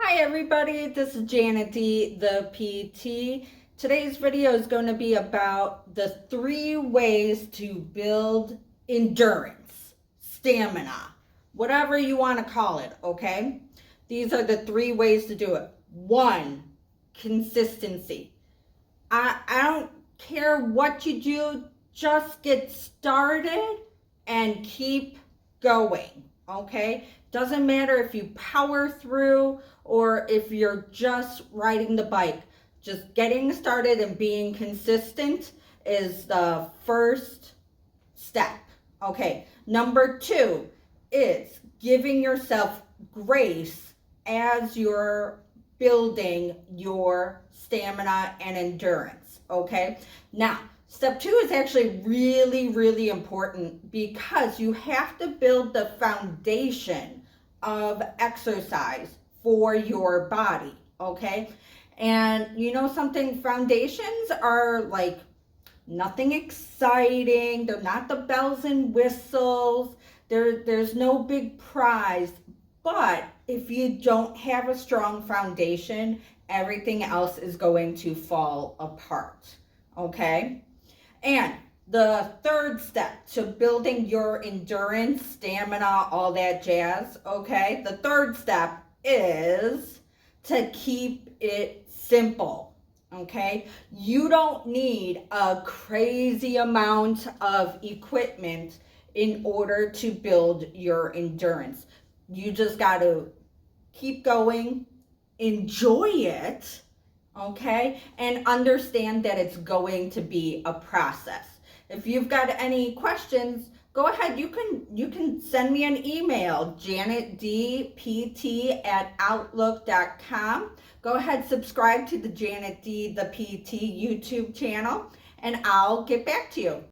Hi everybody, this is Janet D, the PT. Today's video is going to be about the 3 ways to build endurance, stamina, whatever you want to call it, okay? These are the 3 ways to do it. 1, consistency. I don't care what you do, just get started and keep going, okay? Doesn't matter if you power through or if you're just riding the bike. Just getting started and being consistent is the first step. Okay, number 2 is giving yourself grace as you're building your stamina and endurance. Okay, now step 2 is actually really important because you have to build the foundation of exercise for your body. Okay, and you know something, foundations are like nothing exciting. They're not the bells and whistles. There's no big prize. But if you don't have a strong foundation, everything else is going to fall apart. Okay? And the third step to building your endurance, stamina, all that jazz, okay? The third step is to keep it simple. Okay, you don't need a crazy amount of equipment in order to build your endurance. You just got to keep going, enjoy it, okay, and understand that it's going to be a process. If you've got any questions, go ahead. You can send me an email, janetdpt@outlook.com. Go ahead, subscribe to the Janet D, the PT YouTube channel, and I'll get back to you.